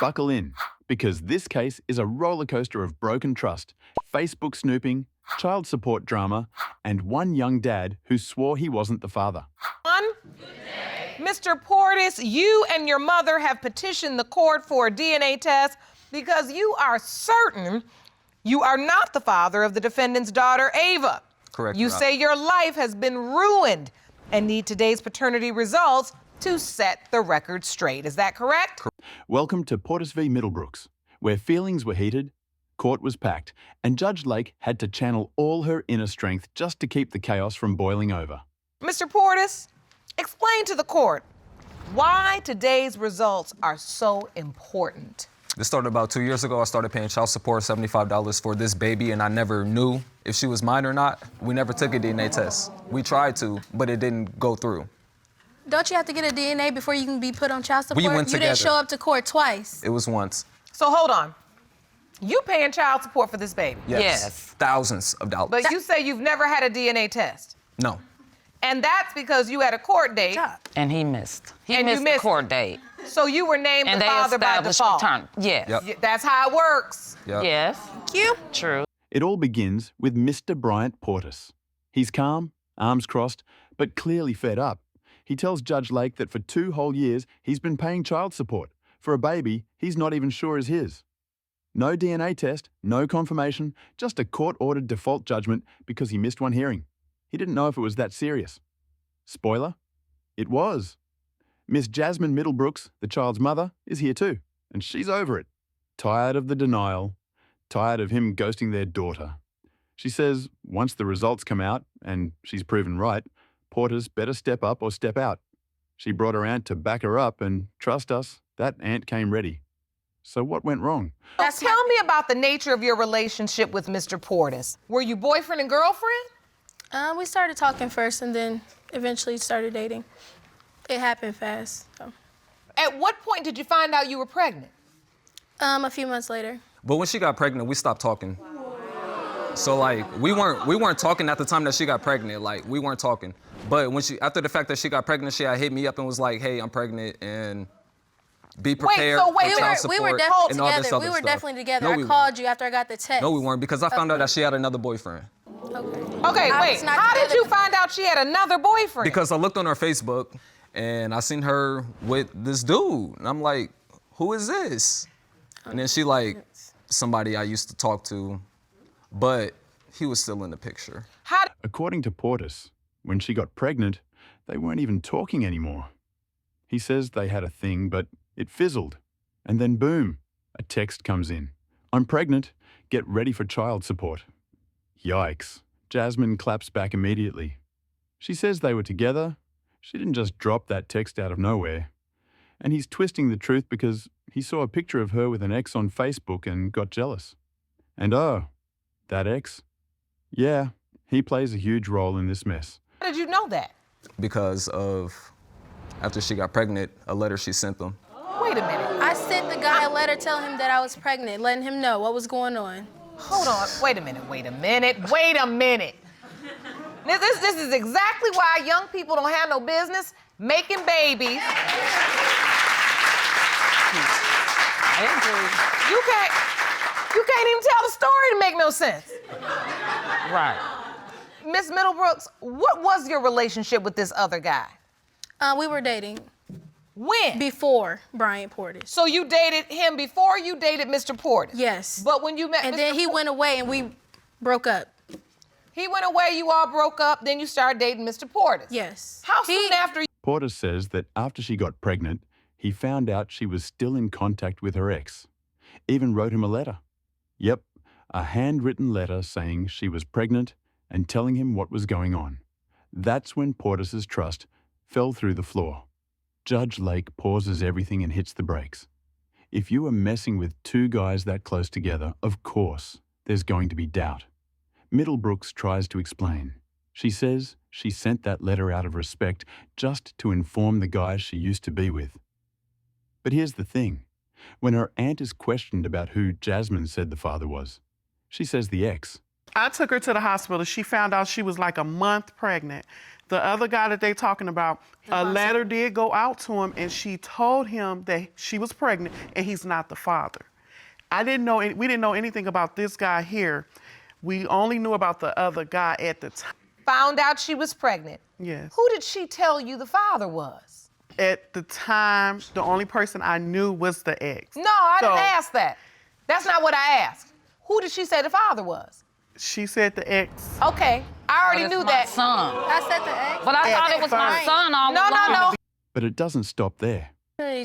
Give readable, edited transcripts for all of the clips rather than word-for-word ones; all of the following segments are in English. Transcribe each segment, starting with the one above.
Buckle in, because this case is a roller coaster of broken trust, Facebook snooping, child support drama, and one young dad who swore he wasn't the father. Mr. Portis, you and your mother have petitioned the court for a DNA test because you are certain you are not the father of the defendant's daughter, Ava. Correct. You say your life has been ruined and need today's paternity results to set the record straight. Is that correct? Welcome to Portis v. Middlebrooks, where feelings were heated, court was packed, and Judge Lake had to channel all her inner strength just to keep the chaos from boiling over. Mr. Portis, explain to the court why today's results are so important. This started about 2 years ago. I started paying child support, $75 for this baby, and I never knew if she was mine or not. We never took a DNA test. We tried to, but it didn't go through. Don't you have to get a DNA before you can be put on child support? We went together. You didn't show up to court twice. It was once. So hold on. You paying child support for this baby? Yes. Thousands of dollars. But you say you've never had a DNA test. No. And that's because you had a court date. And he missed. He And you missed the missed court date. So you were named And the they father by established default. paternity. Yes. Yep. That's how it works. Yep. Yes. Thank you. True. It all begins with Mr. Bryant Portis. He's calm, arms crossed, but clearly fed up. He tells Judge Lake that for 2 whole years he's been paying child support for a baby he's not even sure is his. No DNA test, no confirmation, just a court-ordered default judgment because he missed one hearing. He didn't know if it was that serious. Spoiler, it was. Miss Jasmine Middlebrooks, the child's mother, is here too, and she's over it. Tired of the denial, tired of him ghosting their daughter. She says once the results come out, and she's proven right, Portis better step up or step out. She brought her aunt to back her up, and trust us, that aunt came ready. So what went wrong? Tell me about the nature of your relationship with Mr. Portis. Were you boyfriend and girlfriend? We started talking first and then eventually started dating. It happened fast. So. At what point did you find out you were pregnant? A few months later. But when she got pregnant, we stopped talking. So like we weren't talking at the time that she got pregnant. Like we weren't talking. But when after the fact that she got pregnant, she had hit me up and was like, "Hey, I'm pregnant and be prepared for child support." We were definitely and all this together. other We were stuff. definitely together. No, I we called you after I got the text. No, we weren't, because I found out that she had another boyfriend. Okay, wait. How did you find out she had another boyfriend? Because I looked on her Facebook and I seen her with this dude. And I'm like, who is this? And then she like, somebody I used to talk to, but he was still in the picture. According to Portis, when she got pregnant, they weren't even talking anymore. He says they had a thing, but it fizzled. And then boom, a text comes in. "I'm pregnant. Get ready for child support." Yikes. Jasmine claps back immediately. She says they were together. She didn't just drop that text out of nowhere. And he's twisting the truth because he saw a picture of her with an ex on Facebook and got jealous. And oh, that ex? Yeah, he plays a huge role in this mess. How did you know that? Because of, after she got pregnant, a letter she sent them. Wait a minute. I sent the guy a letter telling him that I was pregnant, letting him know what was going on. Hold on. Wait a minute. This is exactly why young people don't have no business making babies. I agree. You can't even tell the story to make no sense. Right. Miss Middlebrooks, what was your relationship with this other guy? We were dating. When? Before Bryant Portis. So you dated him before you dated Mr. Portis? Yes. But when you met And Mr. then he went away and we broke up. He went away, you all broke up, then you started dating Mr. Portis? Yes. How soon after? Portis says that after she got pregnant, he found out she was still in contact with her ex. Even wrote him a letter. Yep, a handwritten letter saying she was pregnant and telling him what was going on. That's when Portis's trust fell through the floor. Judge Lake pauses everything and hits the brakes. If you are messing with 2 guys that close together, of course, there's going to be doubt. Middlebrooks tries to explain. She says she sent that letter out of respect just to inform the guys she used to be with. But here's the thing. When her aunt is questioned about who Jasmine said the father was, she says the ex. I took her to the hospital. She found out she was like a month pregnant. The other guy that they talking about, a letter did go out to him, and she told him that she was pregnant and he's not the father. We didn't know anything about this guy here. We only knew about the other guy at the time. Found out she was pregnant. Yes. Who did she tell you the father was? At the time, the only person I knew was the ex. No, I didn't ask that. That's not what I asked. Who did she say the father was? She said the ex. Okay, I already knew that. Son. I said the ex. But I thought it was my son all along. No. But it doesn't stop there.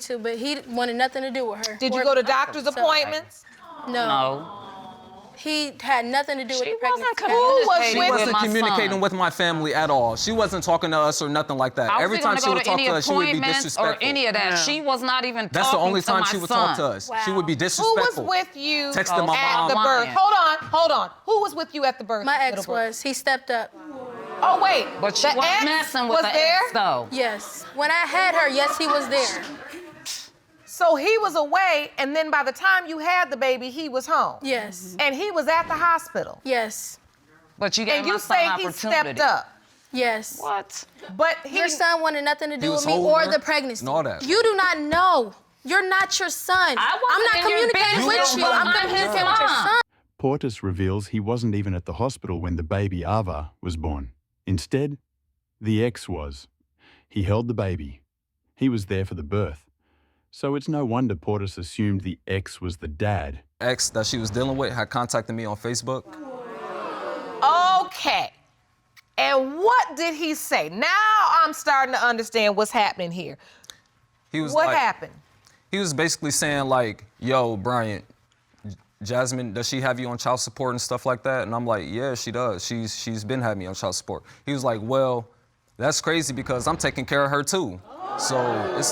Too, but he wanted nothing to do with her. Did you go to doctor's appointments? No. No. He had nothing to do with She the pregnancy. wasn't Who was communicating with She with wasn't my communicating son. with my family at all. She wasn't talking to us or nothing like that. I Every was time gonna she go would to talk any to us, she would be appointments disrespectful. or any of that. Yeah. She was not even That's the talking only to time my she would son. talk to us. She would be Who was disrespectful. with you Texting my at mom. the birth? Lying. Hold on. Who was with you at the birth? My ex Middlebrook? was. He stepped up. Oh, wait. But she the wasn't ex messing with was the there? ex, though. Yes. When I had her, yes, he was there. So he was away, and then by the time you had the baby, he was home. Yes. And he was at the hospital. Yes. But you gave And my you son say he opportunity. stepped up. Yes. What? But he, Your son wanted nothing to do was with me holding or her the pregnancy. and all that. You do not know. You're not your son. I I'm wasn't not in your communicating with business, you. but I'm I'm his communicating with your mom. son. Portis reveals he wasn't even at the hospital when the baby Ava was born. Instead, the ex was. He held the baby. He was there for the birth. So it's no wonder Portis assumed the ex was the dad. Ex that she was dealing with had contacted me on Facebook. okay. And what did he say? Now I'm starting to understand what's happening here. He was What like, happened? He was basically saying like, yo, Bryant, Jasmine, does she have you on child support and stuff like that? And I'm like, yeah, she does. She's been having me on child support. He was like, well, that's crazy because I'm taking care of her too. So it's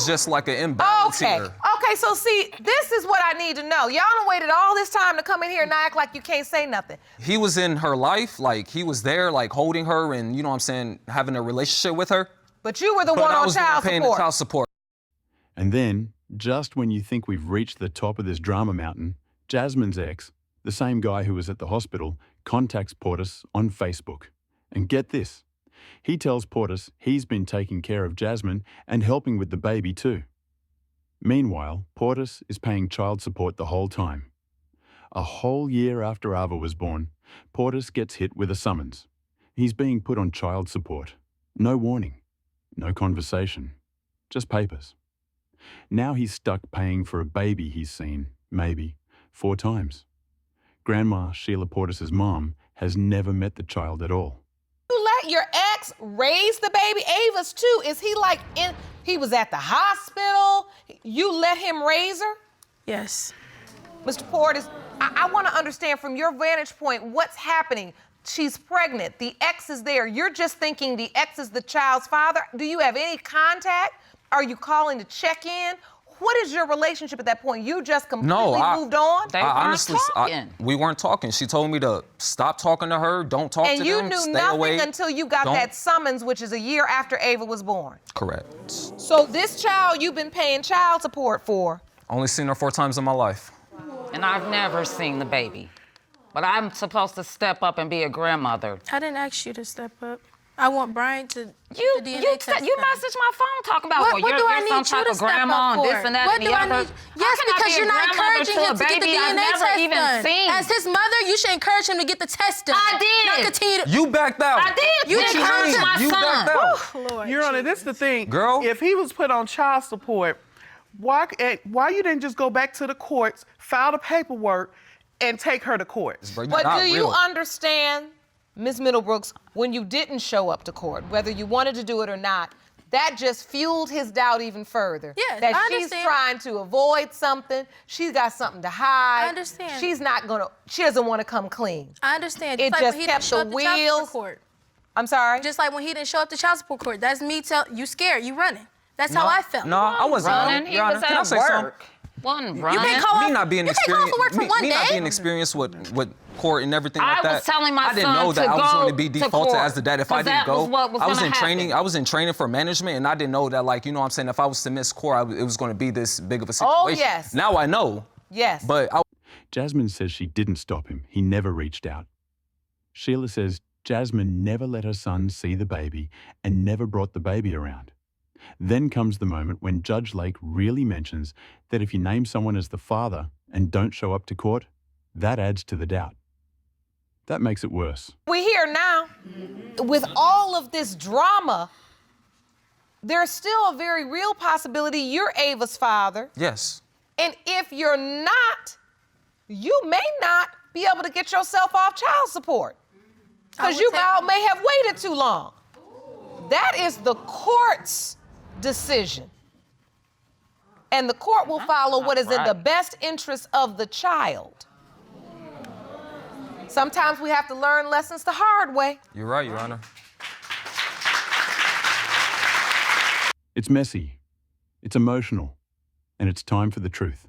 just like an imbalance here. Okay, so see, this is what I need to know. Y'all done waited all this time to come in here and act like you can't say nothing. He was in her life, like he was there, like holding her and, you know what I'm saying, having a relationship with her. But you were the But one I on was the one child paying support. the child support. And then, just when you think we've reached the top of this drama mountain, Jasmine's ex, the same guy who was at the hospital, contacts Portis on Facebook. And get this, he tells Portis he's been taking care of Jasmine and helping with the baby too. Meanwhile, Portis is paying child support the whole time. A whole year after Ava was born, Portis gets hit with a summons. He's being put on child support. No warning, no conversation, just papers. Now he's stuck paying for a baby he's seen, maybe, 4 times. Grandma Sheila Portis's mom has never met the child at all. You let your ex raise the baby? Ava's too. Is he like he was at the hospital? You let him raise her? Yes. Mr. Portis, I want to understand from your vantage point what's happening. She's pregnant. The ex is there. You're just thinking the ex is the child's father. Do you have any contact? Are you calling to check in? What is your relationship at that point? You just completely moved on? They weren't talking. We weren't talking. She told me to stop talking to her, don't talk to And them, you knew stay nothing away. until you got Don't- that summons, which is a year after Ava was born. Correct. So this child you've been paying child support for. Only seen her 4 times in my life. And I've never seen the baby. But I'm supposed to step up and be a grandmother. I didn't ask you to step up. I want Brian to You the DNA you test messaged my phone talking about What well, do I you're need some you type to of step grandma up and for? this and that What and do the I other. need? Yes, How can I because be a you're not grandmother encouraging to him a to get the baby I've DNA never test even done. seen. As his mother, you should encourage him to get the test done. I did. Not continue to. You backed out. I did. You This didn't is encourage my You son. backed out. Lord. Your Honor, this is the thing. Girl. If he was put on child support, why you didn't just go back to the courts, file the paperwork, and take her to court? Bro, you're But not do you real. understand, Ms. Middlebrooks, when you didn't show up to court, whether you wanted to do it or not, that just fueled his doubt even further. Yes, that I she's understand. trying to avoid something. She's got something to hide. I understand. She doesn't want to come clean. I understand. It like just when he kept didn't show the up to child wheels- support court. I'm sorry? Just like when he didn't show up to child support court. That's me you scared, you running. That's how I felt. No, I wasn't Running. Your He Honor, was can I at say something? work. Wasn't running. You can't call Me off- not being you can't call experienced, for work for one me not day. being experienced with court and everything I like that. was telling my I didn't son know that to I was go going to be to defaulted court, as the dad if I 'cause didn't that go. was what was I was gonna in training. happen. I was in training for management, and I didn't know that, like, you know what I'm saying, if I was to miss court, it was going to be this big of a situation. Oh, yes. Now I know. Yes. But Jasmine says she didn't stop him. He never reached out. Sheila says Jasmine never let her son see the baby and never brought the baby around. Then comes the moment when Judge Lake really mentions that if you name someone as the father and don't show up to court, that adds to the doubt. That makes it worse. We're here now. With all of this drama, there's still a very real possibility you're Ava's father. Yes. And if you're not, you may not be able to get yourself off child support because you all may have waited too long. That is the court's decision. And the court will follow what is in the best interest of the child. Sometimes we have to learn lessons the hard way. You're right, Your Honor. It's messy, it's emotional, and it's time for the truth.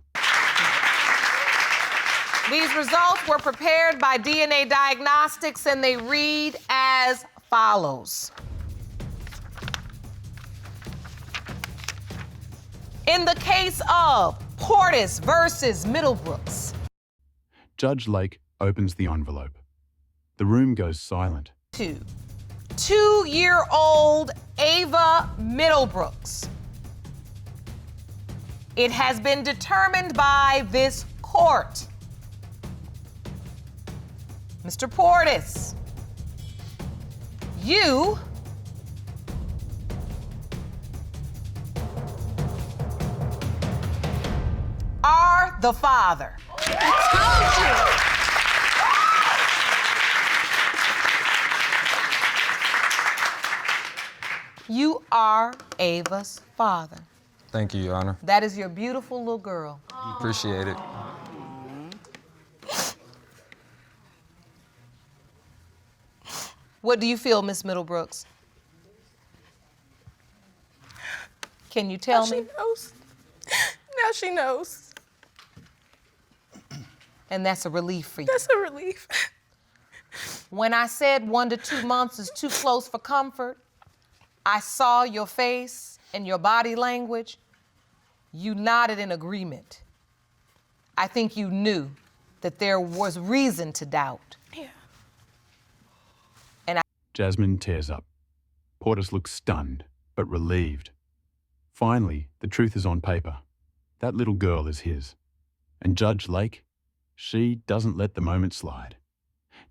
These results were prepared by DNA Diagnostics, and they read as follows. In the case of Portis versus Middlebrooks. Judge Lake opens the envelope. The room goes silent. 2-year-old Ava Middlebrooks. It has been determined by this court. Mr. Portis, you are the father. You are Ava's father. Thank you, Your Honor. That is your beautiful little girl. Appreciate it. What do you feel, Miss Middlebrooks? Can you tell me? She knows. Now she knows. And that's a relief for you. That's a relief. When I said 1 to 2 months is too close for comfort, I saw your face and your body language. You nodded in agreement. I think you knew that there was reason to doubt. Yeah. Jasmine tears up. Portis looks stunned, but relieved. Finally, the truth is on paper. That little girl is his. And Judge Lake, she doesn't let the moment slide.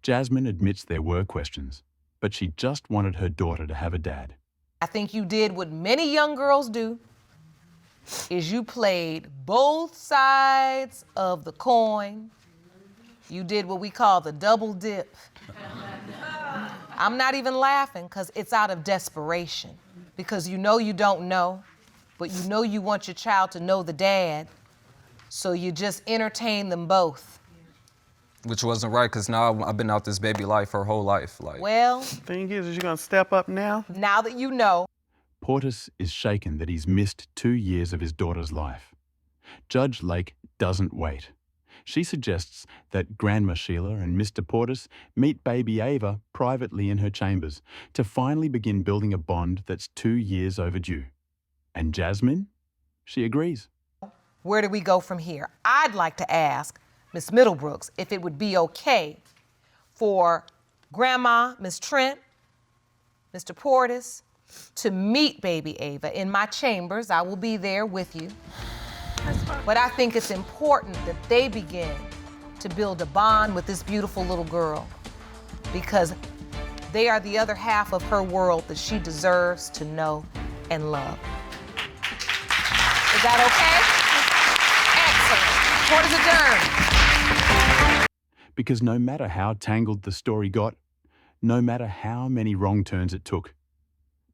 Jasmine admits there were questions, but she just wanted her daughter to have a dad. I think you did what many young girls do, is you played both sides of the coin. You did what we call the double dip. I'm not even laughing because it's out of desperation, because you know you don't know, but you know you want your child to know the dad, so you just entertain them both. Which wasn't right, because now I've been out this baby life her whole life. Well, Thing is you gonna step up now? now that you know, Portis is shaken that he's missed 2 years of his daughter's life. Judge Lake doesn't wait. She suggests that Grandma Sheila and Mr. Portis meet baby Ava privately in her chambers to finally begin building a bond that's 2 years overdue. And Jasmine? She agrees. where do we go from here? I'd like to ask Miss Middlebrooks if it would be okay for Grandma, Miss Trent, Mr. Portis, to meet baby Ava in my chambers. I will be there with you. But I think it's important that they begin to build a bond with this beautiful little girl, because they are the other half of her world that she deserves to know and love. Is that okay? Excellent. Court is adjourned. Because no matter how tangled the story got, no matter how many wrong turns it took,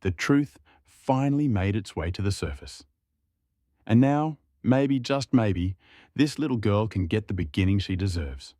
the truth finally made its way to the surface. And now, maybe, just maybe, this little girl can get the beginning she deserves.